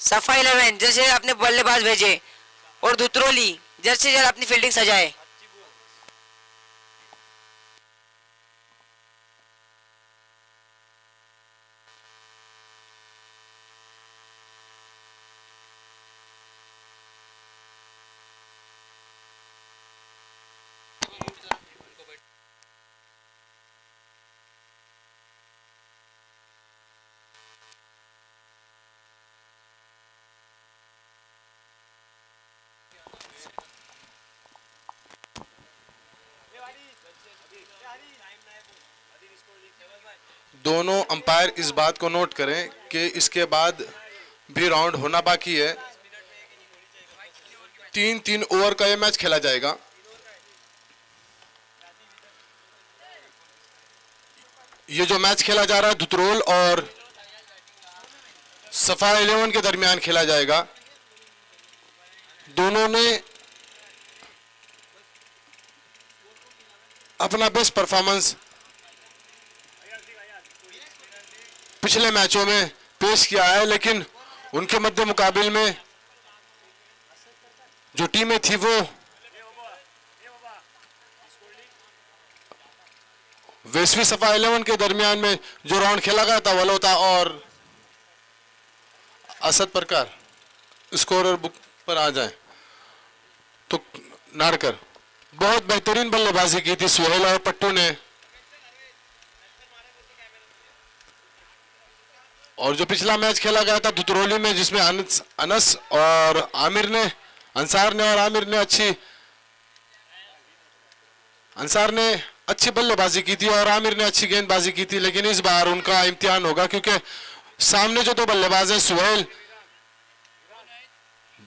सफा 11 जैसे अपने बल्लेबाज भेजे और दुत्रोली जल्द से जल्द अपनी फील्डिंग सजाए। दोनों अंपायर इस बात को नोट करें कि इसके बाद भी राउंड होना बाकी है। 3-3 ओवर का ये मैच खेला जाएगा। ये जो मैच खेला जा रहा है दुतरोल और सफा 11 के दरमियान खेला जाएगा। दोनों ने अपना बेस्ट परफॉर्मेंस पिछले मैचों में पेश किया है, लेकिन उनके मध्य मुकाबले में जो टीमें थी वो वेस्वी सफा 11 के दरमियान में जो राउंड खेला गया था वलोता और असद प्रकार स्कोरर बुक पर आ जाए तो नारकर बहुत बेहतरीन बल्लेबाजी की थी सुहेल और पट्टू ने। और जो पिछला मैच खेला गया था दुतरोली में जिसमें अनस और आमिर ने अंसार ने और आमिर ने अंसार ने अच्छी बल्लेबाजी की थी और आमिर ने अच्छी गेंदबाजी की थी, लेकिन इस बार उनका इम्तिहान होगा क्योंकि सामने जो दो बल्लेबाज हैं सुहेल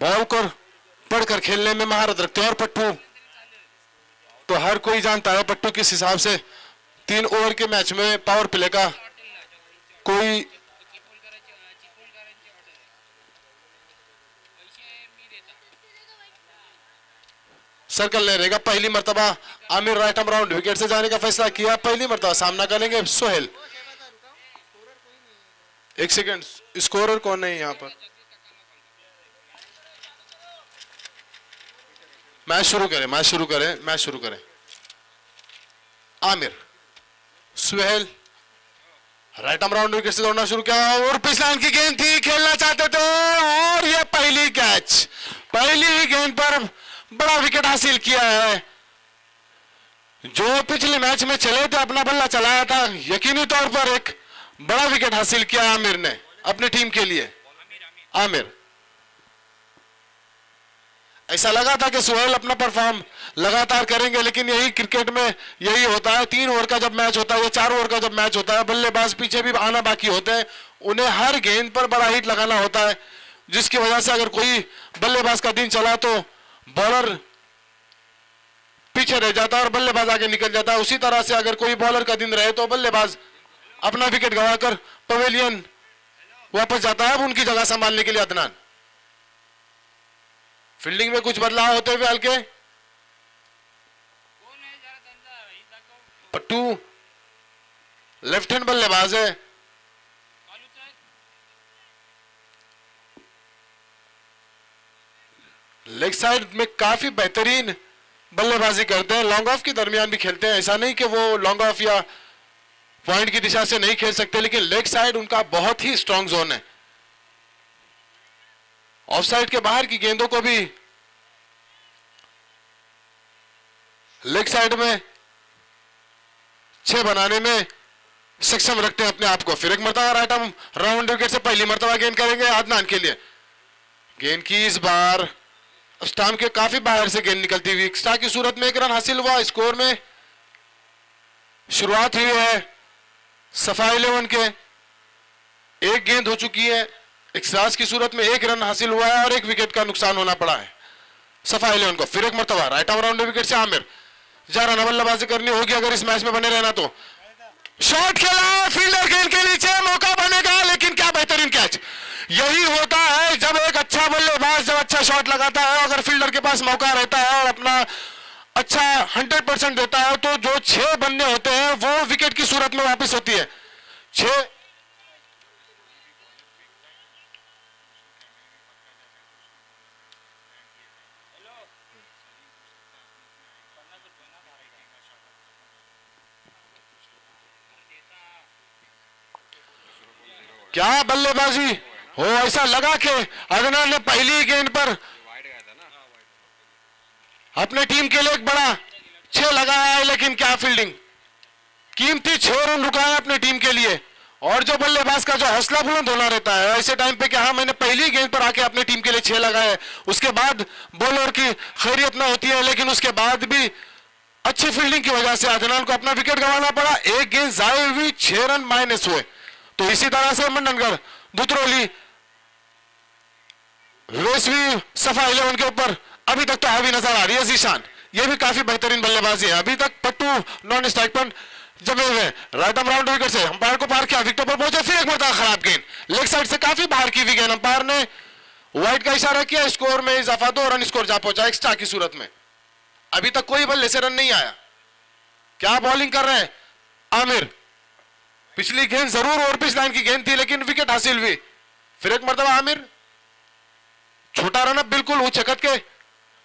बॉल को पढ़कर खेलने में महारत रखते हैं और पट्टू तो हर कोई जानता है पट्टू किस हिसाब से 3 ओवर के मैच में पावर प्ले का कोई सर्कल नहीं रहेगा। पहली मर्तबा Aamir right arm round wicket से जाने का फैसला किया। पहली मर्तबा सामना करेंगे सुहेल। 1 सेकंड, स्कोरर कौन है यहां पर? मैच शुरू करें। Aamir Sohail right arm round wicket से दौड़ना शुरू किया और पिछला की गेंद थी, खेलना चाहते थे और यह पहली कैच, पहली ही गेंद पर बड़ा विकेट हासिल किया है। जो पिछले मैच में चले थे अपना बल्ला चलाया था, यकीनी तौर पर एक बड़ा विकेट हासिल किया आमिर ने अपनी टीम के लिए। आमिर ऐसा लगा था कि सुहेल अपना परफॉर्म लगातार करेंगे, लेकिन यही क्रिकेट में यही होता है। 3 ओवर का जब मैच होता है या 4 ओवर का जब मैच होता है, बल्लेबाज पीछे भी आना बाकी होते हैं, उन्हें हर गेंद पर बड़ा हिट लगाना होता है, जिसकी वजह से अगर कोई बल्लेबाज का दिन चला तो बॉलर पीछे रह जाता है और बल्लेबाज आगे निकल जाता है। उसी तरह से अगर कोई बॉलर का दिन रहे तो बल्लेबाज अपना विकेट गंवाकर पवेलियन वापस जाता है उनकी जगह संभालने के लिए। अदनान फील्डिंग में कुछ बदलाव होते हुए हल्के। पट्टू लेफ्ट हैंड बल्लेबाज है। लेग साइड में काफी बेहतरीन बल्लेबाजी करते हैं, लॉन्ग ऑफ के दरमियान भी खेलते हैं। ऐसा नहीं कि वो लॉन्ग ऑफ या पॉइंट की दिशा से नहीं खेल सकते, लेकिन लेग साइड उनका बहुत ही स्ट्रॉन्ग जोन है। ऑफ साइड के बाहर की गेंदों को भी लेग साइड में 6 बनाने में सक्षम रखते हैं अपने आप को। फिर एक मरतबा राइट आर्म राउंड विकेट से पहली मरतबा गेंद करेंगे अदनान के लिए। गेंद की इस बार स्टंप के काफी बाहर से गेंद निकलती हुई एक्स्ट्रा की सूरत में 1 रन हासिल हुआ। स्कोर में शुरुआत हुई है सफा 11 के, 1 गेंद हो चुकी है। एक्स्ट्रास की सूरत में 1 रन हासिल हुआ है और 1 विकेट का नुकसान होना पड़ा है सफा 11 को। फिर एक मरतबा राइट आर्म राउंड विकेट से आमिर 11 रन बल्लेबाजी करनी होगी अगर इस मैच में बने रहना तो। शॉट खेला, फील्डर गेंद के नीचे, मौका बनेगा, लेकिन क्या बेहतरीन कैच। यही होता है जब एक अच्छा बल्लेबाज जब अच्छा शॉट लगाता है, अगर फील्डर के पास मौका रहता है और अपना अच्छा 100% देता है तो जो 6 बन्ने होते हैं वो विकेट की सूरत में वापस होती है। 6 क्या बल्लेबाजी हो, ऐसा लगा कि अदनान ने पहली गेंद पर अपने टीम के लिए एक बड़ा 6 लगाया है, लेकिन क्या फील्डिंग, कीमती 6 रन रुकाया अपने टीम के लिए। और जो बल्लेबाज का जो हौसला बुलंद होना रहता है ऐसे टाइम पे कि हाँ मैंने पहली गेंद पर आके अपनी टीम के लिए 6 लगाए, उसके बाद बॉलर की खैरियत ना होती है, लेकिन उसके बाद भी अच्छी फील्डिंग की वजह से अदनान को अपना विकेट गंवाना पड़ा। एक गेंद जाए हुई, 6 रन माइनस हुए। तो इसी तरह से मंडनगढ़, दुतरौली, वेसवी सफा 11 के ऊपर अभी तक तो हावी नजर आ रही है जीशान। ये भी काफी बेहतरीन बल्लेबाजी है। अभी तक पट्टू नॉन स्ट्राइक पर जमे हुए, राइट आर्म राउंड विकेट से अंपायर को पार किया, विकेट पर पहुंचे, फिर एक मरतबा खराब गेंद, लेग साइड से काफी बाहर की हुई गेंद, अंपायर ने वाइड का इशारा किया, स्कोर में इजाफा, 2 रन स्कोर जा पहुंचा एक्स्ट्रा की सूरत में। अभी तक कोई बल्ले से रन नहीं आया। क्या बॉलिंग कर रहे हैं आमिर, पिछली गेंद जरूर और पिछ लाइन की गेंद थी लेकिन विकेट हासिल हुई। फिर एक मरतबा आमिर, छोटा रन अप बिल्कुल ऊंचे कद के,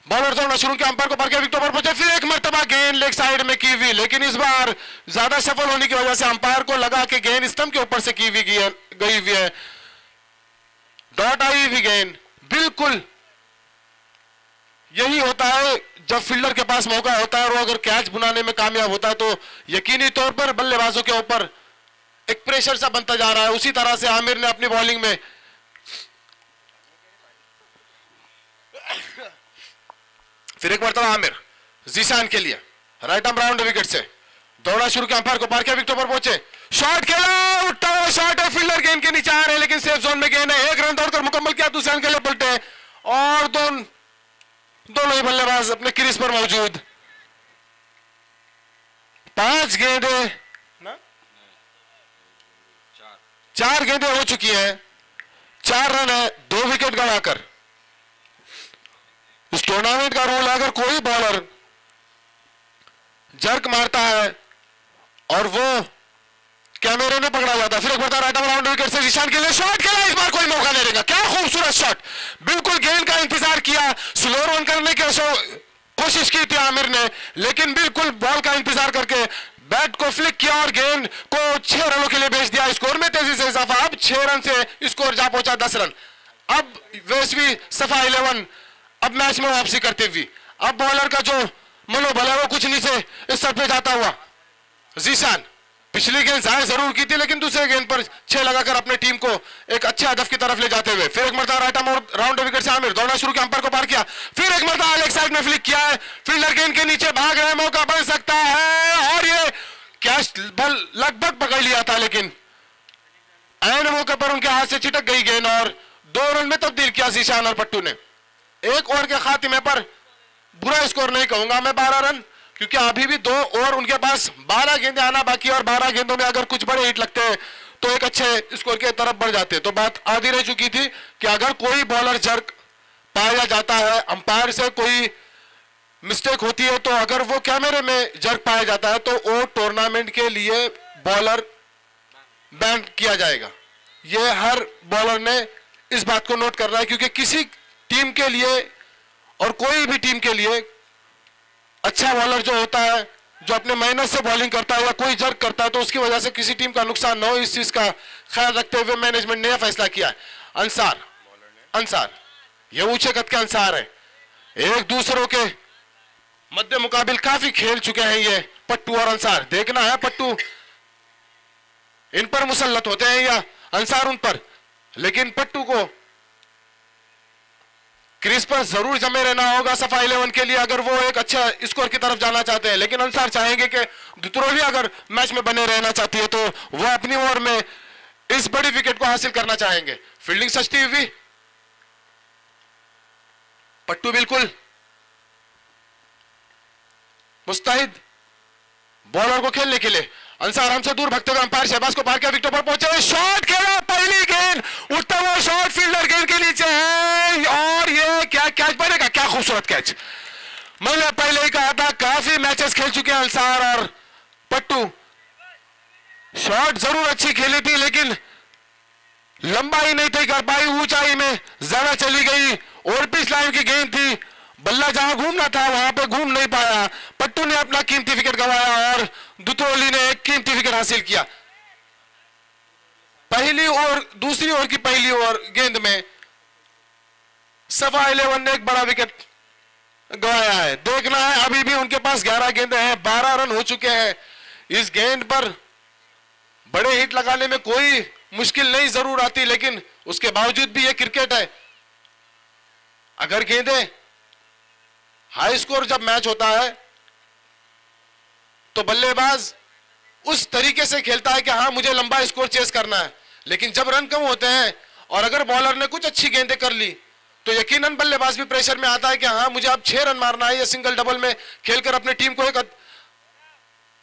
बॉलर दौड़ना शुरू किया, अंपायर को पार किया, विकेट पर पहुंचे, फिर एक मरतबा गेंद लेग साइड में की हुई, लेकिन इस बार ज्यादा सफल होने की वजह से अंपायर को लगा कि गेंद स्टंप के ऊपर से की हुई गई हुई है, डॉट आई हुई गेंद। बिल्कुल यही होता है जब फील्डर के पास मौका होता है और वो अगर कैच बुनाने में कामयाब होता है तो यकीनी तौर पर बल्लेबाजों के ऊपर एक प्रेशर सा बनता जा रहा है। उसी तरह से आमिर ने अपनी बॉलिंग में फिर एक मरतबा आमिर जीशान के लिए राइट आर्म राउंड विकेट से दौड़ा शुरू किया, अंपायर को पार किया, विकेट पर पहुंचे, शॉट खेला, उठता हुआ शॉट है, फील्डर गेंद के नीचे आ रहे हैं लेकिन सेफ जोन में गेंद है, 1 रन दौड़कर मुकम्मल किया, दूसरे रन के लिए पलटे और दोनों ही बल्लेबाज अपने क्रीज पर मौजूद। 5 गेंदें ना 4 गेंदें हो चुकी हैं, 4 रन है 2 विकेट गंवाकर। इस टूर्नामेंट का रूल है अगर कोई बॉलर जर्क मारता है और वो कैमरे में पकड़ा जाता है। फिर एक बार राइट आर्म राउंड विकेट से जीशान के लिए शॉट खेला, इस बार कोई मौका नहीं देगा, क्या खूबसूरत शॉट, बिल्कुल गेंद का इंतजार किया, स्लो रन करने की कोशिश की थी आमिर ने, लेकिन बिल्कुल बॉल का इंतजार करके बैट को फ्लिक किया और गेंद को 6 रनों के लिए भेज दिया। स्कोर में तेजी से इजाफा, अब 6 रन से स्कोर जा पहुंचा 10 रन। अब वेसवी सफा 11 अब मैच में वापसी करते हुए, अब बॉलर का जो मनोबल है वो कुछ नीचे इस स्तर पे जाता हुआ। जीशान पिछली गेंद जाए जरूर की थी लेकिन दूसरे गेंद पर 6 लगाकर अपने टीम को एक अच्छे हदफ की तरफ ले जाते हुए, फिर एक मरतबा राइट आर्म राउंड विकेट से आमिर दौड़ना शुरू किया, अंपायर को पार किया, फिर एक मरतबा लेग साइड में फ्लिक किया है, फील्डर गेंद के नीचे भाग रहे, मौका बन सकता है और ये कैच बल लगभग पकड़ लिया था लेकिन ऐन मौके पर उनके हाथ से छिटक गई गेंद और 2 रन में तब्दील किया जीशान और पट्टू ने। 1 ओवर के खात्मे पर बुरा स्कोर नहीं कहूंगा मैं 12 रन, क्योंकि अभी भी 2 ओवर उनके पास 12 गेंदें आना बाकी और 12 गेंदों में अगर कुछ बड़े हिट लगते हैं तो एक अच्छे स्कोर की तरफ बढ़ जाते। तो बात आधी रह चुकी थी कि अगर कोई बॉलर जर्क पाया जाता है, अंपायर से कोई मिस्टेक होती है, तो अगर वो कैमरे में जर्क पाया जाता है तो वो टूर्नामेंट के लिए बॉलर बैन किया जाएगा। ये हर बॉलर ने इस बात को नोट करना है, क्योंकि किसी टीम के लिए और कोई भी टीम के लिए अच्छा बॉलर जो होता है, जो अपने मेहनत से बॉलिंग करता है या कोई जर्क करता है तो उसकी वजह से किसी टीम का नुकसान न हो, इस चीज का ख्याल रखते हुए मैनेजमेंट ने यह फैसला किया है। अंसार ये ऊंचे कद के अंसार है, एक दूसरों के मध्य मुकाबिल काफी खेल चुके हैं ये पट्टू और अंसार। देखना है पट्टू इन पर मुसल्लत होते हैं या अंसार उन पर, लेकिन पट्टू को क्रीज पर जरूर जमे रहना होगा सफा 11 के लिए अगर वो एक अच्छा स्कोर की तरफ जाना चाहते हैं। लेकिन अंसार चाहेंगे कि दुतरौली अगर मैच में बने रहना चाहती है तो वो अपनी ओवर में इस बड़ी विकेट को हासिल करना चाहेंगे। फील्डिंग सस्ती हुई, पट्टू बिल्कुल मुस्तैद बॉलर को खेलने के लिए। अंसार हमसे दूर भगते हुए अंपायर शहबाज को पार किया, विकेट पर पहुंचे, शॉट खेला, पहली गेंद उठता हुआ शॉट फील्डर गेंद के नीचे है और ये क्या कैच बनेगा, क्या खूबसूरत कैच। मैंने पहले ही कहा था काफी मैचेस खेल चुके हैं अंसार और पट्टू, शॉट जरूर अच्छी खेली थी लेकिन लंबाई नहीं तय कर पाई, ऊंचाई में ज्यादा चली गई और पिच लाइन की गेंद थी, बल्ला जहां घूमना था वहां पे घूम नहीं पाया। पट्टू ने अपना कीमती विकेट गंवाया और दुतरौली ने एक कीमती विकेट हासिल किया। पहली और दूसरी ओवर की पहली ओवर गेंद में सफा 11 ने एक बड़ा विकेट गवाया है। देखना है, अभी भी उनके पास 11 गेंदें हैं, 12 रन हो चुके हैं। इस गेंद पर बड़े हिट लगाने में कोई मुश्किल नहीं जरूर आती, लेकिन उसके बावजूद भी ये क्रिकेट है। अगर गेंदें हाई स्कोर जब मैच होता है तो बल्लेबाज उस तरीके से खेलता है कि हाँ मुझे लंबा स्कोर चेस करना है, लेकिन जब रन कम होते हैं और अगर बॉलर ने कुछ अच्छी गेंदें कर ली तो यकीनन बल्लेबाज भी प्रेशर में आता है कि हाँ मुझे अब 6 रन मारना है या सिंगल डबल में खेलकर अपनी टीम को एक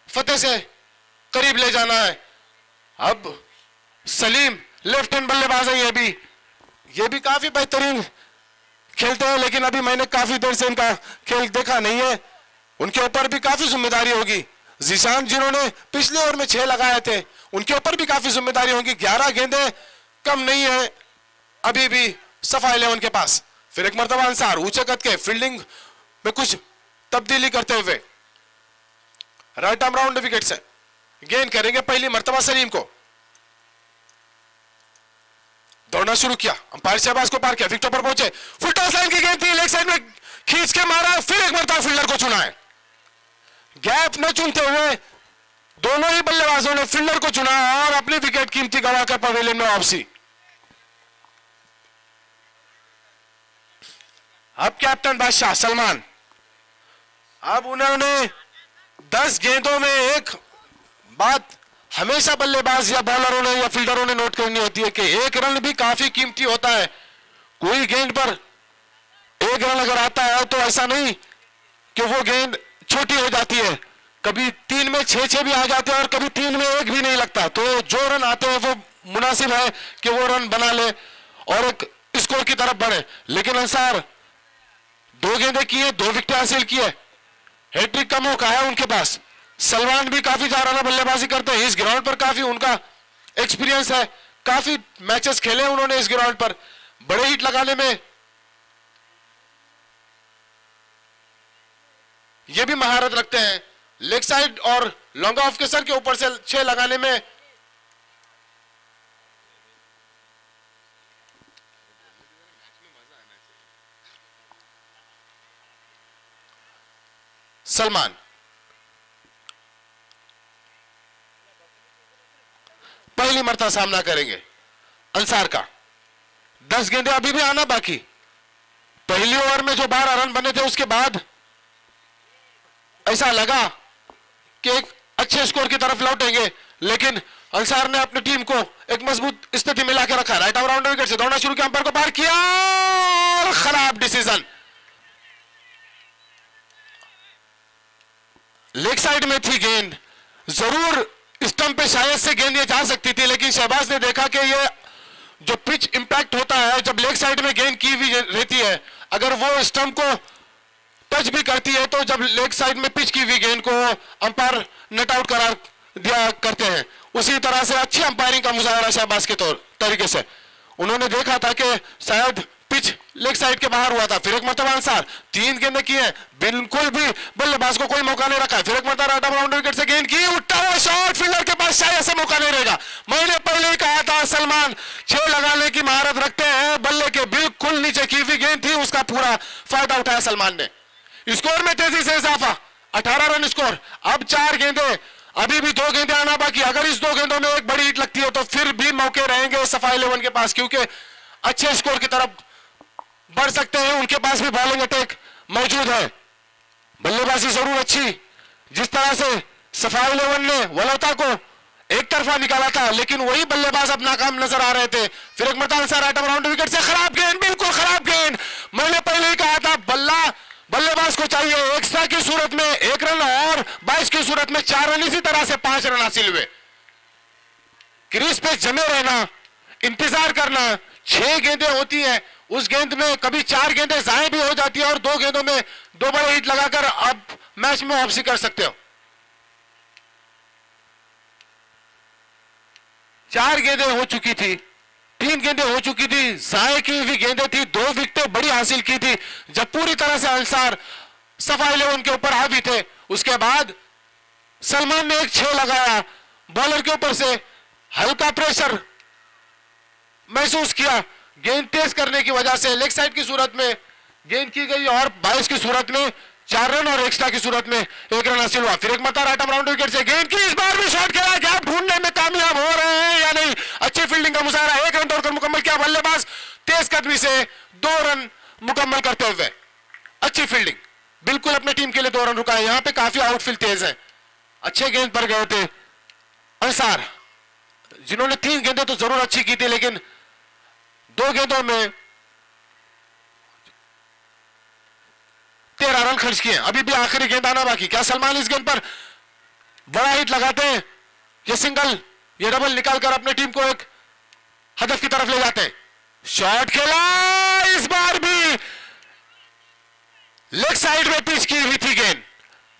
फतेह से करीब ले जाना है। अब सलीम लेफ्ट हैंड बल्लेबाज है, ये भी काफी बेहतरीन खेलते हैं, लेकिन अभी मैंने काफी देर से इनका खेल देखा नहीं है। उनके ऊपर भी काफी जिम्मेदारी होगी। जीशान जिन्होंने पिछले ओवर में 6 लगाए थे, उनके ऊपर भी काफी जिम्मेदारी होगी। 11 गेंदें कम नहीं है अभी भी सफा 11 के पास। फिर एक मर्तबा अंसार ऊंचे कद के फील्डिंग में कुछ तब्दीली करते हुए राइट आर्म राउंड विकेट से गेंद करेंगे पहली मर्तबा सलीम को। दौड़ना शुरू किया, अंपायर शहबाज को पार किया, विकेट पर पहुंचे, फुल टॉस लाइन की गेंद थी, लेग साइड में खींच के मारा, फिर एक मर्तबा फील्डर को चुना है। गैप न चुनते हुए दोनों ही बल्लेबाजों ने फील्डर को चुना और अपनी विकेट कीमती गवाकर पवेलियन में वापसी। अब कैप्टन बादशाह सलमान, अब उन्होंने 10 गेंदों में एक बात हमेशा बल्लेबाज या बॉलरों ने या फील्डरों ने नोट करनी होती है कि एक रन भी काफी कीमती होता है। कोई गेंद पर एक रन अगर आता है तो ऐसा नहीं कि वो गेंद छोटी हो जाती है, कभी 3 में 6 भी आ जाते हैं और कभी 3 में 1 भी नहीं लगता। तो जो रन आते हैं वो मुनासिब है कि वो रन बना ले और एक स्कोर की तरफ बढ़े। लेकिन अंसार 2 गेंदें की है, 2 विकेट हासिल की है, हैट्रिक का मौका है उनके पास। सलमान भी काफी जाराना बल्लेबाजी करते हैं, इस ग्राउंड पर काफी उनका एक्सपीरियंस है, काफी मैचेस खेले उन्होंने इस ग्राउंड पर, बड़े हिट लगाने में ये भी महारत रखते हैं। लेग साइड और लॉन्ग ऑफ के सर के ऊपर से 6 लगाने में सलमान पहली मर्तबा सामना करेंगे अंसार का। 10 गेंदें अभी भी आना बाकी। पहली ओवर में जो 12 रन बने थे उसके बाद ऐसा लगा कि एक अच्छे स्कोर की तरफ लौटेंगे, लेकिन अंसार ने अपनी टीम को एक मजबूत स्थिति में लाकर रखा। राइट आर्म राउंड विकेट से दौड़ना शुरू किया, अंपायर को पार किया और खराब डिसीजन। लेग साइड में थी गेंद, जरूर स्टंप पे शायद से गेंद ये जा सकती थी, लेकिन शहबाज ने देखा कि ये जो पिच इंपैक्ट होता है जब लेग साइड में गेंद की हुई रहती है, अगर वो स्टंप को टच भी करती है तो जब लेग साइड में पिच की हुई गेंद को अंपायर नट आउट करार दिया करते हैं। उसी तरह से अच्छी अंपायरिंग का मुजाहरा शहबाज के तरीके से उन्होंने देखा था कि शायद पिच लेग साइड के बाहर हुआ था। फिर एक मरतबा अंसार 3 गेंदें की है, बिल्कुल भी बल्लेबाज को कोई मौका नहीं रखा है। फिर एक मरतबा राइट आर्म राउंड विकेट से गेंद की, उठा हुआ शॉट, फील्डर के पास शायद से मौका नहीं रहेगा। मैंने पहले ही कहा था सलमान 6 लगाने की महारत रखते हैं, बल्ले के बिल्कुल नीचे की हुई गेंद थी, उसका पूरा फायदा उठाया सलमान ने। स्कोर में तेजी से इजाफा, 18 रन स्कोर। अब 4 गेंदें, अभी भी 2 गेंदें आना बाकी। अगर इस 2 गेंदों में एक बड़ी हिट लगती है तो फिर भी मौके रहेंगे सफा 11 के पास, क्योंकि अच्छे स्कोर की तरफ बढ़ सकते हैं। उनके पास भी बॉलिंग अटैक मौजूद है, बल्लेबाजी जरूर अच्छी। जिस तरह से सफा 11 ने वलौता को एक तरफा निकाला था, लेकिन वही बल्लेबाज अब नाकाम नजर आ रहे थे। फिर एक मरतबा राइट आर्म राउंड विकेट से खराब गेंद, बिल्कुल खराब गेंद। मैंने पहले ही कहा था बल्लेबाज को चाहिए एक्स्ट्रा की सूरत में 1 रन और 22 की सूरत में 4 रन, इसी तरह से 5 रन हासिल हुए। क्रीज पे जमे रहना, इंतजार करना। 6 गेंदें होती हैं, उस गेंद में कभी 4 गेंदें जाए भी हो जाती है और 2 गेंदों में 2 बड़े हिट लगाकर आप मैच में वापसी कर सकते हो। 4 गेंदें हो चुकी थी, 3 गेंदें हो चुकी थी, जाए की हुई गेंदें थी, 2 विकेटें बड़ी हासिल की थी जब पूरी तरह से अंसार सफा 11 के ऊपर हावी थे। उसके बाद सलमान ने एक 6 लगाया, बॉलर के ऊपर से हल्का प्रेशर महसूस किया, गेंद तेज करने की वजह से लेग साइड की सूरत में गेंद की गई और 22 की सूरत में 4 रन और एक्स्ट्रा की सूरत में 1 रन हासिल हुआ। फिर एक मरतबा राइट आर्म राउंड विकेट से गेंद की, इस बार भी शॉट खेला, गैप ढूंढने में कामयाब हो रहे हैं या नहीं। अच्छी फील्डिंग का मुजाहरा, 1 रन तोड़कर मुकम्मल किया बल्लेबाज तेज कदमी से 2 रन मुकम्मल करते हुए। अच्छी फील्डिंग, बिल्कुल अपने टीम के लिए 2 रन रुका है। यहां पे काफी आउटफील्ड तेज है, अच्छे गेंद पर गए थे अंसार, जिन्होंने 3 गेंदें तो जरूर अच्छी की थी, लेकिन 2 गेंदों में 13 रन खर्च किए। अभी भी आखिरी गेंद आना बाकी। क्या सलमान इस गेंद पर बड़ा हिट लगाते हैं? ये सिंगल, ये डबल निकालकर अपने टीम को एक हदफ की तरफ ले जाते हैं। शॉट खेला, इस बार भी लेग साइड में पिच की हुई थी गेंद,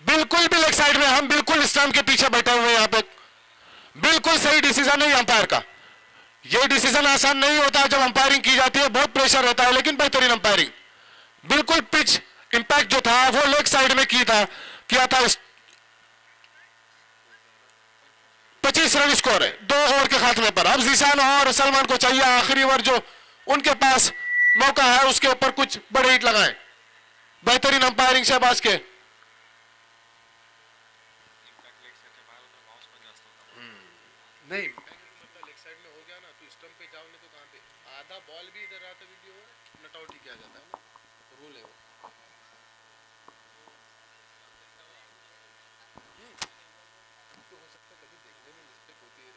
बिल्कुल भी लेग साइड में। हम बिल्कुल स्टंप के पीछे बैठे हुए हैं यहां पे। बिल्कुल सही डिसीजन है अंपायर का। यह डिसीजन आसान नहीं होता जब अंपायरिंग की जाती है, बहुत प्रेशर रहता है, लेकिन बेहतरीन अंपायरिंग। बिल्कुल पिच इंपैक्ट जो था वो लेग साइड में किया था। 25 रन स्कोर है 2 ओवर के खात्मे पर। अब जीशान और सलमान को चाहिए आखिरी ओवर जो उनके पास मौका है उसके ऊपर कुछ बड़े हिट लगाएं। बेहतरीन अंपायरिंग शहबाज के। नहीं लेग साइड में हो गया ना तो स्टंप पे जाओ, नहीं तो कहां पे आधा बॉल भी इधर आता वीडियो नॉट आउट ही किया जाता है ना, रूल है वो। तो हो सकता है कभी देखने में मिस्टेक होती है।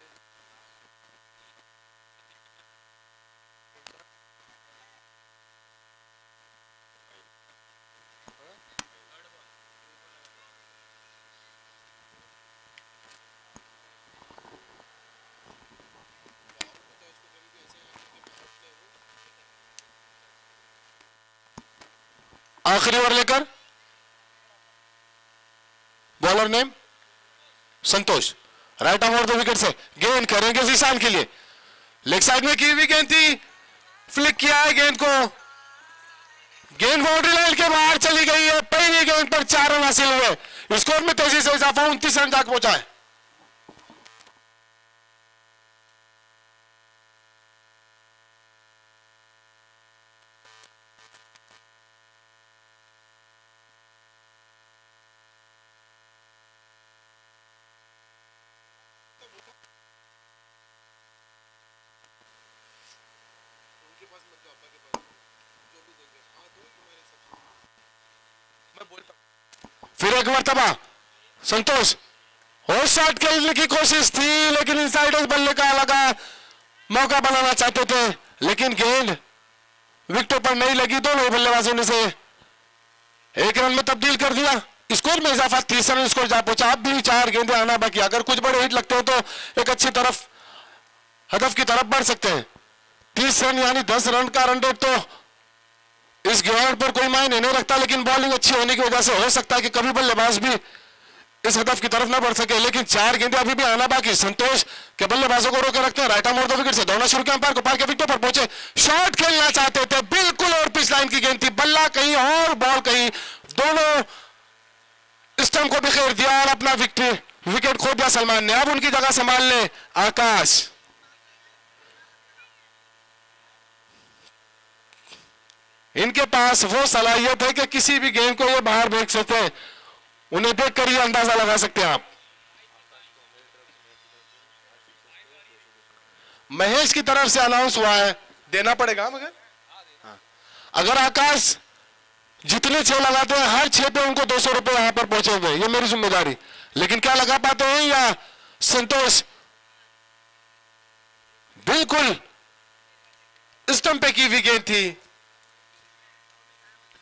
आखिरी ओवर लेकर bowler name Santosh, right arm over the wicket से गेंद करेंगे जीशान के लिए। लेग साइड में की हुई गेंद थी, फ्लिक किया है गेंद को, गेंद बाउंड्री लाइन के बाहर चली गई है। पहली गेंद पर 4 रन हासिल हुए, स्कोर में तेजी से इजाफा 29 रन तक पहुंचा है। फिर एक मरतबा संतोष और शॉट खेलने की कोशिश थी, लेकिन इनसाइड बल्ले का लगा, मौका बनाना चाहते थे, लेकिन गेंद विकेटों पर नहीं लगी। दोनों बल्लेबाजों ने से 1 रन में तब्दील कर दिया। स्कोर में इजाफा 30 रन स्कोर जा पहुंचा। अब भी 4 गेंदें आना बाकी। अगर कुछ बड़े हिट लगते हैं तो एक अच्छी तरफ हदफ की तरफ बढ़ सकते हैं। 30 रन यानी 10 रन का रन रेट तो इस ग्राउंड पर कोई मायने नहीं रखता, लेकिन बॉलिंग अच्छी होने की वजह से हो सकता है कि कभी बल्लेबाज भी इस हदफ की तरफ ना बढ़ सके। लेकिन 4 गेंदें अभी भी आना बाकी। संतोष के बल्लेबाजों को रोके रखते हैं। Right arm over the wicket से दौड़ना शुरू किया, अंपायर को पार के विकेटों पर पहुंचे, शॉट खेलना चाहते थे, बिल्कुल और पिच लाइन की गेंद थी, बल्ला कहीं और बॉल कहीं, दोनों स्टंप को बिखेर दिया और अपना विकेट खो दिया सलमान ने। अब उनकी जगह संभाल ले आकाश। इनके पास वो सलाहियत है कि किसी भी गेंद को ये बाहर फेंक सकते हैं, उन्हें देखकर ही अंदाजा लगा सकते हैं आप। महेश की तरफ से अनाउंस हुआ है, देना पड़ेगा मगर हाँ। अगर आकाश जितने 6 लगाते हैं हर 6 पे उनको 200 रुपए यहां पर पहुंचे हुए, ये मेरी जिम्मेदारी। लेकिन क्या लगा पाते हैं या संतोष बिल्कुल स्टंप पे की हुई गेंद थी।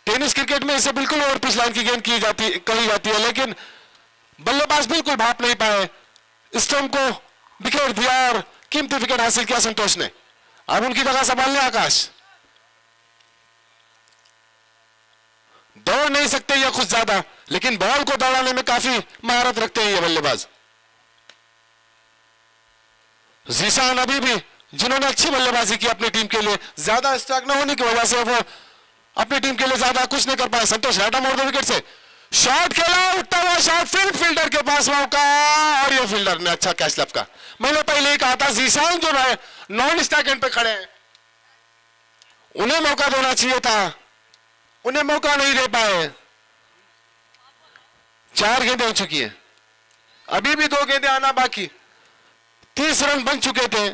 टेनिस क्रिकेट में इसे बिल्कुल ओवर पिच लाइन की गेंद कही जाती है, लेकिन बल्लेबाज बिल्कुल भाप नहीं पाए, स्टंप को बिखेर दिया और कीमती विकेट हासिल किया संतोष ने। अब उनकी जगह संभालने आकाश। दौड़ नहीं सकते या कुछ ज्यादा, लेकिन बॉल को दौड़ाने में काफी महारत रखते हैं ये बल्लेबाज। जीशान अभी भी, जिन्होंने अच्छी बल्लेबाजी की अपनी टीम के लिए, ज्यादा स्ट्राइक न होने की वजह से वो अपनी टीम के लिए ज्यादा कुछ नहीं कर पाए। Santosh right arm over the wicket से शॉट खेला, उठता हुआ शॉट, फील्डर के पास मौका और ये फील्डर ने अच्छा कैच लपका। मैंने पहले ही कहा था जीशान जो है नॉन स्ट्राइक एंड पे खड़े हैं, उन्हें मौका देना चाहिए था, उन्हें मौका नहीं दे पाए। 4 गेंदें हो चुकी है, अभी भी 2 गेंदें आना बाकी। 30 रन बन चुके थे।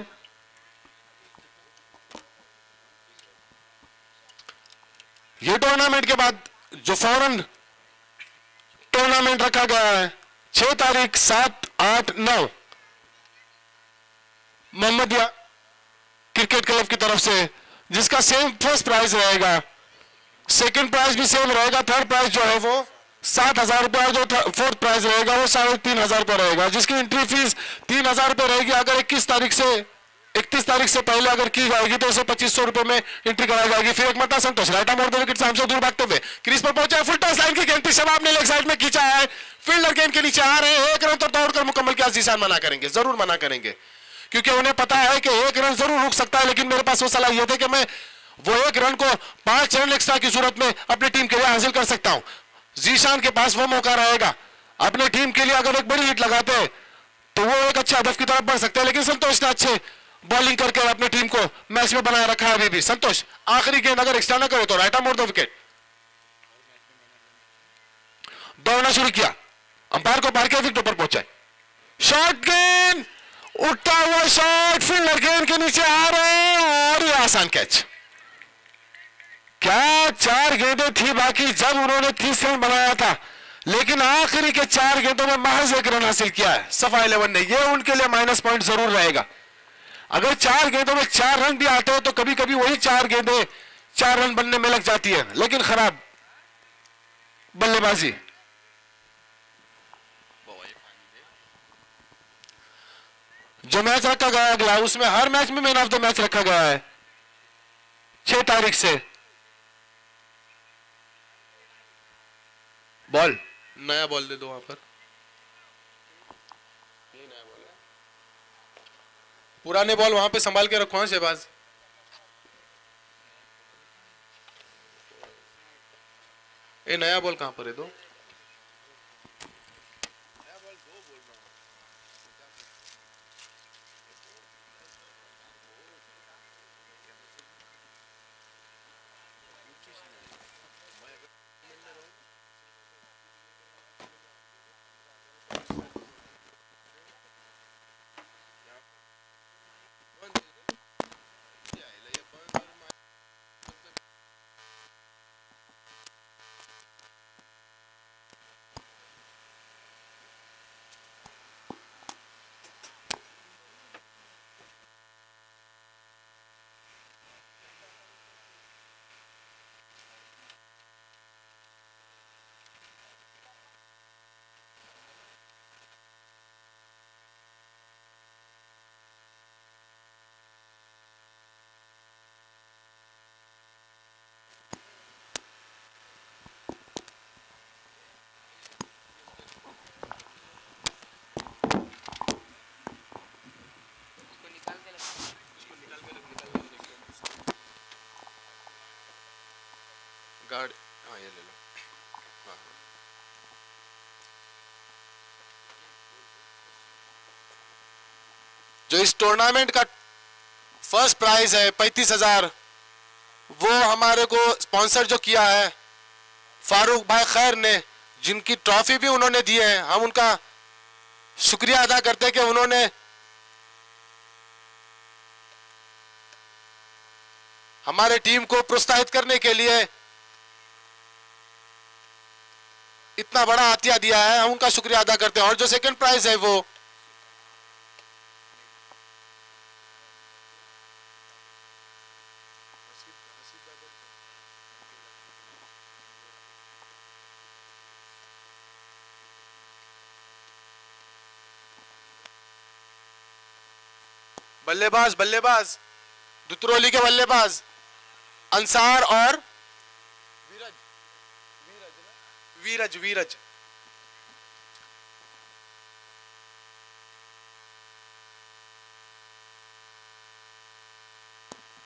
ये टूर्नामेंट के बाद जो फौरन टूर्नामेंट रखा गया है 6 तारीख 7, 8, 9 मोहम्मदिया क्रिकेट क्लब की तरफ से, जिसका सेम फर्स्ट प्राइज रहेगा, सेकंड प्राइज भी सेम रहेगा, थर्ड प्राइज जो है वो 7,000 रुपये, जो फोर्थ प्राइज रहेगा वो 3,500 रुपये रहेगा, जिसकी एंट्री फीस 3,000 रुपये रहेगी। अगर 31 तारीख से पहले अगर की जाएगी तो उसे 2,500 रुपये में एंट्री कराई जाएगी। फिर एक मरता संतोष राइट आर्म विकेट से हमसे दूर भागते हुए क्रीज पर पहुंचा, फुल टॉस लाइन की गेंद शबाब ने लेग साइड में खींचा है, फील्डर गेंद के नीचे आ रहे हैं। 1 रन तो दौड़कर मुकम्मल किया, जीशान मना करेंगे, जरूर मना करेंगे, क्योंकि उन्हें पता है कि 1 रन जरूर रुक सकता है, लेकिन मेरे पास वो सलाहियत है कि मैं वो 1 रन को 5 रन एक्स्ट्रा की सूरत में अपनी टीम के लिए हासिल कर सकता हूं। जीशान के पास वो मौका रहेगा, अपने टीम के लिए अगर एक बड़ी हिट लगाते हैं तो वो एक अच्छे हदफ की तरफ बढ़ सकते हैं, लेकिन संतोष ने अच्छे बॉलिंग करके अपनी टीम को मैच में बनाए रखा है। अभी भी संतोष आखिरी गेंद अगर एक्स्ट्रा ना करे तो राइट आर्म मोड़ दो विकेट। दौड़ना शुरू किया, अंपायर को पार के विकेट पर पहुंचा, शॉर्ट गेंद, उठता हुआ शॉट, फील्डर गेंद के नीचे आ रहे हैं और ये आसान कैच। क्या 4 गेंदें थी बाकी जब उन्होंने 30 रन बनाया था, लेकिन आखिरी के 4 गेंदों में महज 1 रन हासिल किया है सफा 11 ने। ये उनके लिए माइनस पॉइंट जरूर रहेगा। अगर 4 गेंदों में 4 रन भी आते हैं तो कभी कभी वही 4 गेंदें 4 रन बनने में लग जाती है, लेकिन खराब बल्लेबाजी। जो मैच रखा गया अगला, उसमें हर मैच में मैन ऑफ द मैच रखा गया है 6 तारीख से। बॉल नया बॉल दे दो वहां पर, ये नया बॉल है, पुराने बॉल वहां पे संभाल के रखो शहबाज। ये नया बॉल कहां पर है? दो गार्ड, हाँ ये ले लो। हाँ। जो इस टूर्नामेंट का फर्स्ट प्राइज है 35,000, वो हमारे को स्पॉन्सर जो किया है फारूक भाई खैर ने, जिनकी ट्रॉफी भी उन्होंने दी है। हम उनका शुक्रिया अदा करते हैं कि उन्होंने हमारे टीम को प्रोत्साहित करने के लिए इतना बड़ा आतिया दिया है, हम उनका शुक्रिया अदा करते हैं। और जो सेकंड प्राइज है वो बल्लेबाज दुतरौली के बल्लेबाज अंसार और वीरज।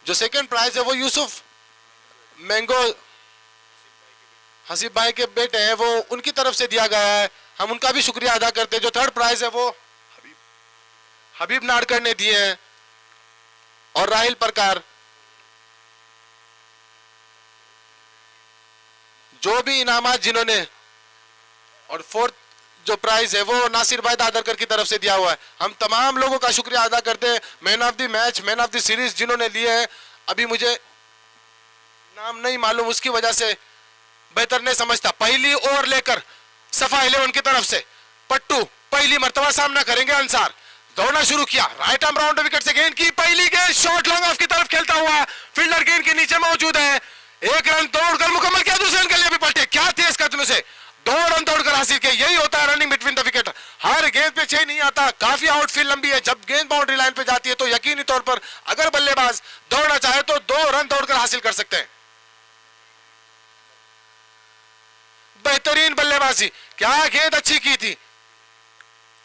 जो सेकंड प्राइज है वो यूसुफ मैंगो हसीब भाई के बेटे हैं, वो उनकी तरफ से दिया गया है, हम उनका भी शुक्रिया अदा करते हैं। जो थर्ड प्राइज है वो हबीब नाडकर ने दिए हैं और राहिल प्रकार। जो भी इनामात जिन्होंने, और फोर्थ जो प्राइज है वो नासिर भाई दादरकर की तरफ से दिया हुआ है। हम तमाम लोगों का शुक्रिया अदा करते हैं, man of the match, man of the series जिन्होंने लिए हैं। अभी मुझे नाम नहीं मालूम, उसकी वजह से बेहतर नहीं समझता। पहली ओवर लेकर सफा 11 की तरफ से पट्टू पहली मर्तबा सामना करेंगे। अंसार दौड़ना शुरू किया, राइट आर्म राउंड विकेट से गेंद की, पहली गेंद शॉर्ट लॉन्ग ऑफ की तरफ खेलता हुआ फील्डर गेंद के नीचे मौजूद है। एक रन दौड़कर मुकम्मल किया, दूसरे रन के लिए भी पलटे, क्या तेज कदम से 2 रन दौड़कर हासिल किए। यही होता है रनिंग बिटवीन द विकेट। हर गेंद पे 6 नहीं आता, काफी आउटफील्ड लंबी है। जब गेंद बाउंड्री लाइन पे जाती है तो यकीनी तौर पर अगर बल्लेबाज दौड़ना चाहे तो 2 रन दौड़कर हासिल कर सकते हैं। बेहतरीन बल्लेबाजी, क्या गेंद अच्छी की थी,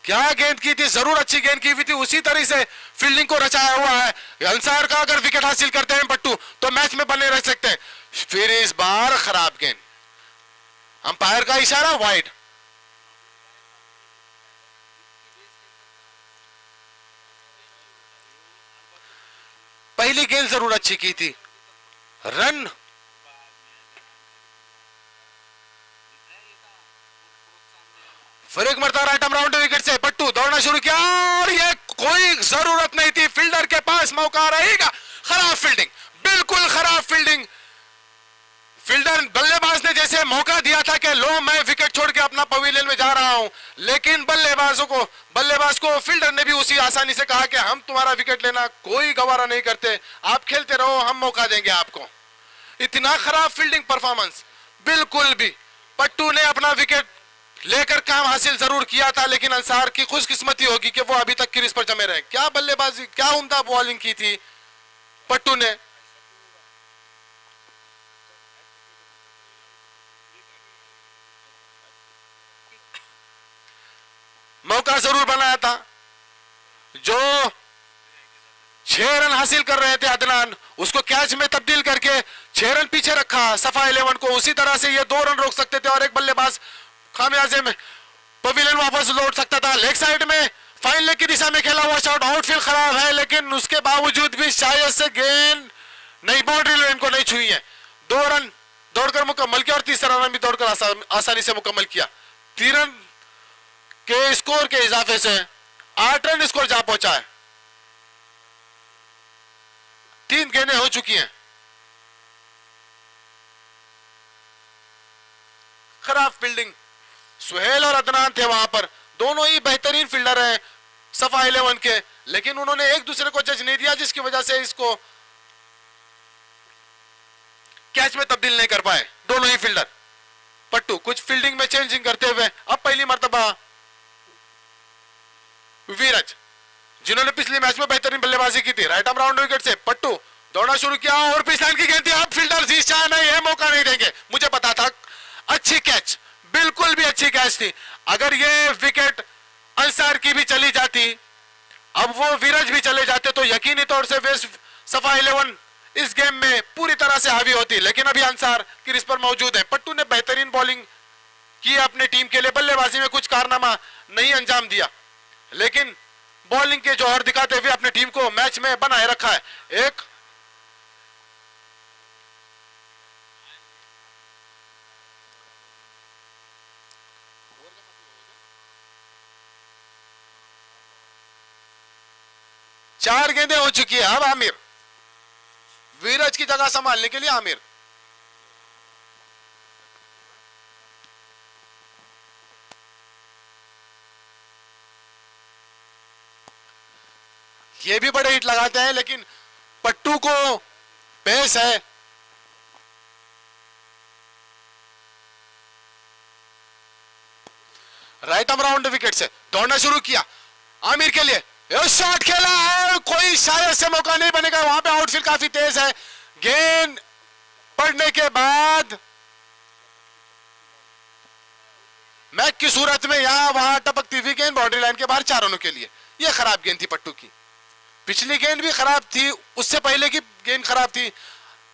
क्या गेंद की थी, जरूर अच्छी गेंद की हुई थी। उसी तरह से फील्डिंग को रचाया हुआ है। अंसार का अगर विकेट हासिल करते हैं पट्टू तो मैच में बने रह सकते हैं। फिर इस बार खराब गेंद, अंपायर का इशारा वाइड। पहली गेंद जरूर अच्छी की थी, रन फिर एक मरतबा राइट आर्म राउंड विकेट से पट्टू दौड़ना शुरू किया और ये कोई जरूरत नहीं थी, फील्डर के पास मौका रहेगा। खराब फील्डिंग, बिल्कुल खराब फील्डिंग। फील्डर बल्लेबाज ने जैसे मौका दिया था कि लो मैं विकेट छोड़ के अपना पवेलियन में जा रहा हूं, लेकिन बल्लेबाज को फील्डर ने भी उसी आसानी से कहा कि हम तुम्हारा विकेट लेना कोई गवारा नहीं करते, आप खेलते रहो, हम मौका देंगे आपको। इतना खराब फील्डिंग परफॉर्मेंस, बिल्कुल भी। पट्टू ने अपना विकेट लेकर काम हासिल जरूर किया था, लेकिन अंसार की खुशकिस्मती होगी कि वो अभी तक क्रीज पर जमे रहे। क्या बल्लेबाजी, क्या उम्दा बॉलिंग की थी पट्टू ने। मौका जरूर बनाया था। जो 6 रन हासिल कर रहे थे अदनान, उसको कैच में तब्दील करके 6 रन पीछे रखा सफा 11 को। उसी तरह से ये 2 रन रोक सकते थे और एक बल्लेबाज खामियाजे में पवेलियन वापस लौट सकता था। लेग साइड में फाइन लेग की दिशा में खेला हुआ शॉट, आउटफील्ड खराब है, लेकिन उसके बावजूद भी शायद से गेंद नहीं, बाउंड्री लाइन को नहीं छुई है। 2 रन दौड़कर मुकम्मल किया और तीसरा रन भी दौड़कर आसानी से मुकम्मल किया। 3 रन के स्कोर के इजाफे से 8 रन स्कोर जा पहुंचा है। 3 गेंदें हो चुकी हैं। खराब फील्डिंग, सुहेल और अदनान थे वहां पर, दोनों ही बेहतरीन फील्डर हैं सफा 11 के, लेकिन उन्होंने एक दूसरे को जज नहीं दिया, जिसकी वजह से इसको कैच में तब्दील नहीं कर पाए दोनों ही फील्डर। पट्टू कुछ फील्डिंग में चेंजिंग करते हुए अब पहली मर्तबा वीरज, जिन्होंने पिछले मैच में बेहतरीन बल्लेबाजी की थी, राइट आर्म राउंड विकेट से पट्टू दौड़ना शुरू किया और पिच लाइन की गेंद थी। अब फील्डर जीत चाहे नहीं है, मौका नहीं देंगे। मुझे पता था, अच्छी कैच, बिल्कुल भी अच्छी कैच थी। अगर ये विकेट अंसार की भी चली जाती, अब वो वीरज भी चले जाते, तो यकीनी तौर से वे सफा 11 इस गेम में पूरी तरह से हावी होती, लेकिन अभी अंसार क्रीज पर मौजूद है। पट्टू ने बेहतरीन बॉलिंग की अपनी टीम के लिए, बल्लेबाजी में कुछ कारनामा नहीं अंजाम दिया, लेकिन बॉलिंग के जौहर दिखाते हुए अपनी टीम को मैच में बनाए रखा है। एक चार गेंदें हो चुकी है। अब आमिर, वीरज की जगह संभालने के लिए आमिर। ये भी बड़े हिट लगाते हैं, लेकिन पट्टू को पेस है। राइट आर्म राउंड विकेट से दौड़ना शुरू किया आमिर के लिए, शॉट खेला है, कोई शायद से मौका नहीं बनेगा। वहां पे आउटफील्ड काफी तेज है, गेंद पड़ने के बाद मैच की सूरत में यहां वहां टपकती हुई गेंद बाउंड्री लाइन के बाहर 4 रनों के लिए। यह खराब गेंद थी पट्टू की। पिछली गेंद भी खराब थी, उससे पहले की गेंद खराब थी,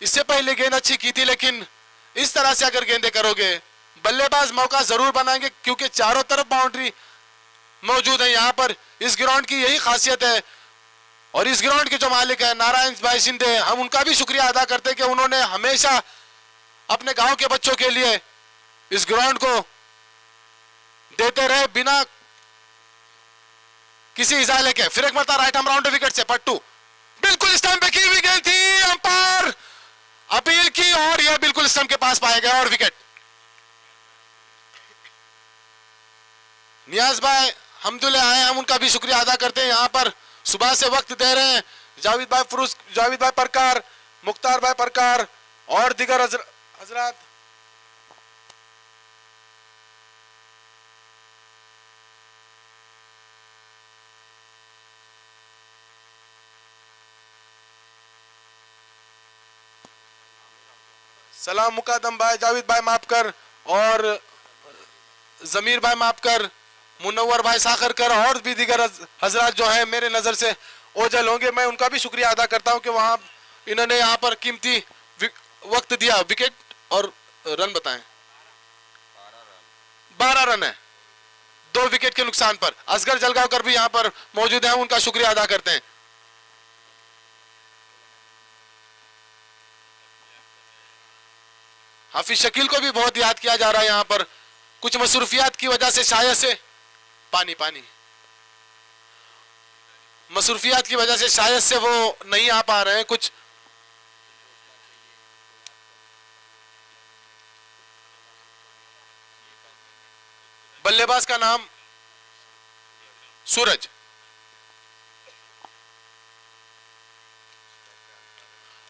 इससे पहले गेंद अच्छी की थी, लेकिन इस तरह से अगर गेंदें करोगे बल्लेबाज मौका जरूर बनाएंगे, क्योंकि चारों तरफ बाउंड्री मौजूद है। यहां पर इस ग्राउंड की यही खासियत है, और इस ग्राउंड के जो मालिक है नारायण भाई शिंदे, हम उनका भी शुक्रिया अदा करते हैं कि उन्होंने हमेशा अपने गांव के बच्चों के लिए इस ग्राउंड को देते रहे बिना किसी इजाले के। फिर एक मरतबा राइट आर्म राउंड विकेट से पट्टू, बिल्कुल स्टंप पे की हुई गेंद थी, अंपायर अपील की और यह बिल्कुल स्टंप के पास पाया गया और विकेट। नियाज भाई हमदुल्ले आए, हम उनका भी शुक्रिया अदा करते हैं, यहां पर सुबह से वक्त दे रहे हैं। जावेद भाई फरूज, जावेद भाई परकार, मुख्तार भाई परकार और दिगर हजरात। सलाम मुकादम भाई, जावेद भाई माफ कर और जमीर भाई माफ कर, मुनव्वर भाई साखर कर और भी दीगर हजरात जो है मेरे नजर से ओझल होंगे, मैं उनका भी शुक्रिया अदा करता हूं कि वहां इन्होंने यहां पर कीमती वक्त दिया। विकेट और रन बताएं। 12 रन है 2 विकेट के नुकसान पर। असगर जलगांवकर भी यहां पर मौजूद हैं, उनका शुक्रिया अदा करते हैं। हाफिज शकील को भी बहुत याद किया जा रहा है यहां पर, कुछ मसरूफियात की वजह से शायद से पानी मसरूफियात की वजह से शायद से वो नहीं आ पा रहे हैं। कुछ बल्लेबाज का नाम सूरज।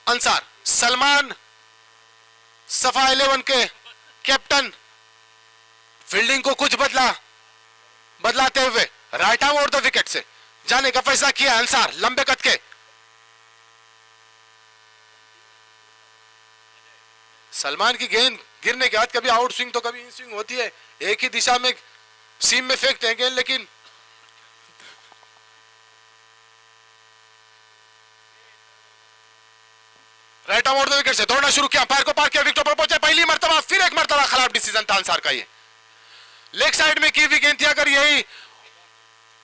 अंसार सलमान सफा 11 के कैप्टन, फील्डिंग को कुछ बदलाते हुए राइट आर्म और द विकेट से जाने का फैसला किया। अंसार लंबे कद के, सलमान की गेंद गिरने के बाद कभी आउट स्विंग तो कभी इन स्विंग होती है, एक ही दिशा में सीम में फेंकते हैं गेंद, लेकिन राइट आर्म और द विकेट से दौड़ना शुरू किया, पैर को पार किया, विकेट पर पहुंचे पहली मर्तबा, फिर एक मर्तबा खराब डिसीजन था अंसार का। ये लेग साइड में की हुई गेंद थी, अगर यही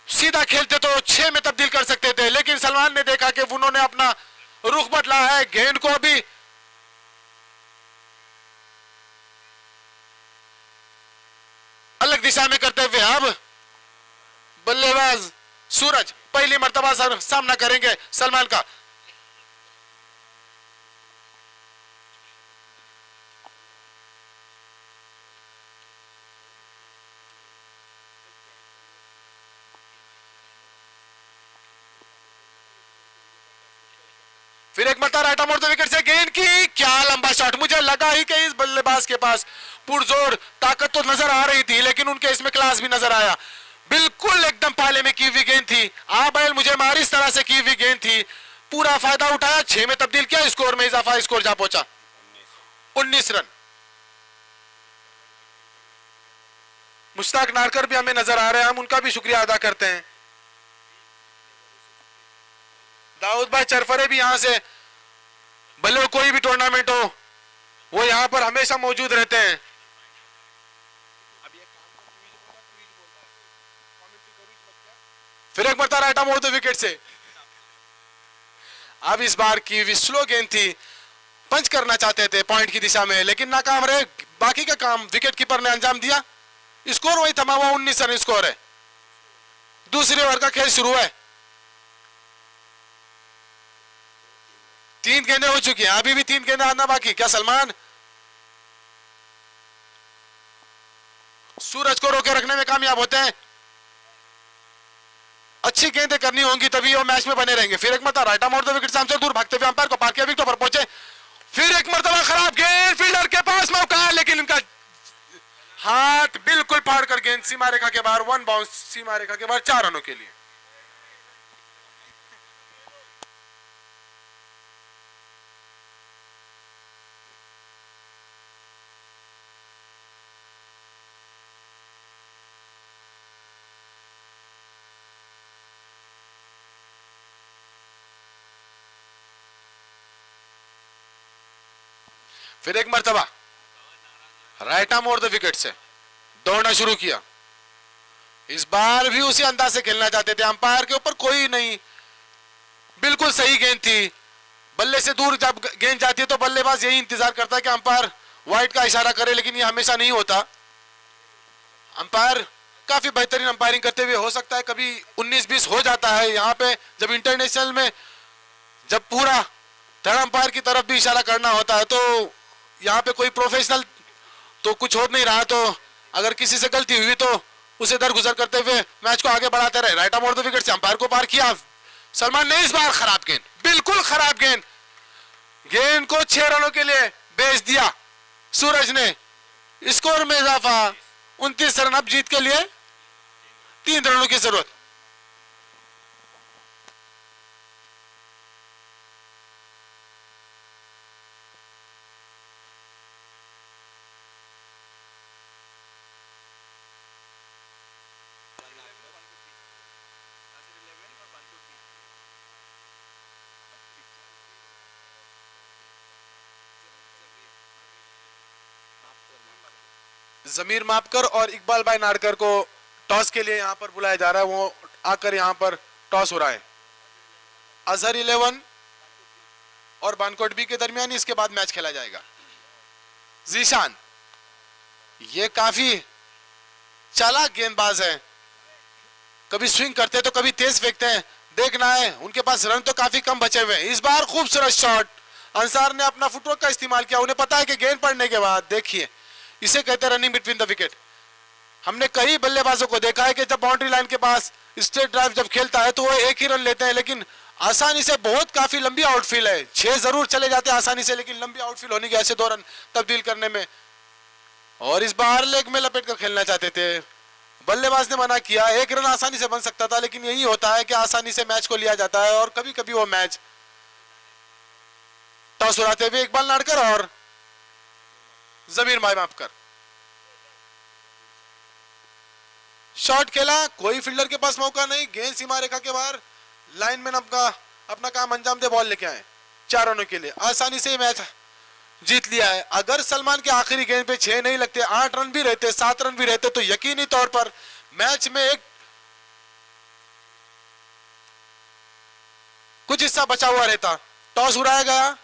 सीधा खेलते तो 6 में तब्दील कर सकते थे, लेकिन सलमान ने देखा कि उन्होंने अपना रुख बदला है, गेंद को अभी अलग दिशा में करते हुए अब बल्लेबाज सूरज पहली मर्तबा सामना करेंगे सलमान का। फिर एक मरतबा राइट आर्म और द विकेट से गेंद की, क्या लंबा शॉट। मुझे लगा ही कि इस बल्लेबाज के पास पुरजोर ताकत तो नजर आ रही थी, लेकिन उनके इसमें क्लास भी नजर आया। बिल्कुल एकदम पाले में की हुई गेंद थी, आ बैल मुझे मार, इस तरह से की हुई गेंद थी, पूरा फायदा उठाया, 6 में तब्दील किया, स्कोर में इजाफा, स्कोर जा पहुंचा 19 रन। मुश्ताक नारकर भी हमें नजर आ रहे हैं, हम उनका भी शुक्रिया अदा करते हैं। दाऊद भाई चरफरे भी यहां से, भले कोई भी टूर्नामेंट हो, वो यहां पर हमेशा मौजूद रहते हैं। फिर एक मरतबा राइट आर्म और द विकेट से, अब इस बार की स्लो गेंद थी, पंच करना चाहते थे पॉइंट की दिशा में, लेकिन नाकाम रहे। बाकी का काम विकेट कीपर ने अंजाम दिया, स्कोर वही थमा हुआ 19 रन स्कोर है। दूसरे ओवर का खेल शुरू है, 3 गेंदें हो चुकी हैं, अभी भी 3 गेंदें आना बाकी। क्या सलमान सूरज को रोके रखने में कामयाब होते हैं? अच्छी गेंदें करनी होंगी तभी वो मैच में बने रहेंगे। फिर एक मरतबा राइट आर्म और द विकेट से दूर भागते हुए अंपायर को पार किया, विकेट पर पहुंचे। फिर एक मरतबा खराब गेंद, फील्डर के पास मौका है, लेकिन उनका हाथ बिल्कुल फाड़ कर गेंद सीमा रेखा के बाहर, 1 बाउंस सीमा रेखा के बाहर, 4 रनों के लिए। फिर एक मरतबा राइट आर्म और द विकेट से दौड़ना शुरू किया, इस बार भी उसी अंदाज से खेलना चाहते थे, अंपायर के ऊपर कोई नहीं, बिल्कुल सही गेंद थी। बल्ले से दूर जब गेंद जाती है तो बल्लेबाज यही इंतजार करता है कि अंपायर वाइड का इशारा करे, लेकिन ये हमेशा नहीं होता। अंपायर काफी बेहतरीन अंपायरिंग करते हुए, हो सकता है कभी 19-20 हो जाता है यहाँ पे, जब इंटरनेशनल में जब पूरा थर्ड अंपायर की तरफ भी इशारा करना होता है, तो यहाँ पे कोई प्रोफेशनल तो कुछ हो नहीं रहा, तो अगर किसी से गलती हुई तो उसे दरगुजर करते हुए मैच को आगे बढ़ाते रहे। Right arm over the wicket से अंपायर को पार किया सलमान ने। इस बार खराब गेंद, बिल्कुल खराब गेंद, गेंद को 6 रनों के लिए बेच दिया सूरज ने। स्कोर में इजाफा, 29 रन। अब जीत के लिए 3 रनों की जरूरत। जमीर मापकर और इकबाल भाई नाडकर को टॉस के लिए यहां पर बुलाया जा रहा है, वो आकर यहां पर टॉस हो रहा है। अजहर 11 और बानकोट बी के दरमियान इसके बाद मैच खेला जाएगा। जीशान ये काफी चालाक गेंदबाज है, कभी स्विंग करते तो कभी तेज फेंकते हैं, देखना है। उनके पास रन तो काफी कम बचे हुए हैं। इस बार खूबसूरत शॉट, अंसार ने अपना फुटवर्क का इस्तेमाल किया। उन्हें पता है कि गेंद पड़ने के बाद, देखिए इसे कहते हैं रनिंग बिटवीन द विकेट। हमने कई बल्लेबाजों को देखा है कि जब बाउंड्री लाइन के पास स्ट्रेट ड्राइव जब खेलता है तो वो एक ही रन लेते हैं, लेकिन आसानी से, बहुत काफी लंबी आउटफील्ड है, 6 जरूर चले जाते हैं आसानी से, लेकिन लंबी आउटफील्ड होने की ऐसे 2 रन तब्दील करने में। और इस बार लेग में लपेट कर खेलना चाहते थे, बल्लेबाज ने मना किया। 1 रन आसानी से बन सकता था, लेकिन यही होता है कि आसानी से मैच को लिया जाता है और कभी कभी वो मैच। टॉस उड़ाते हुए इकबाल नाडकर और जमीर भाई मापकर शॉट खेला, कोई फील्डर के पास मौका नहीं, गेंद सीमा रेखा के बाहर, लाइनमैन अपना काम अंजाम दे, बॉल लेके आए 4 रनों के लिए, आसानी से मैच जीत लिया है। अगर सलमान के आखिरी गेंद पे 6 नहीं लगते, 8 रन भी रहते, 7 रन भी रहते, तो यकीनी तौर पर मैच में एक कुछ हिस्सा बचा हुआ रहता। टॉस उड़ाया गया,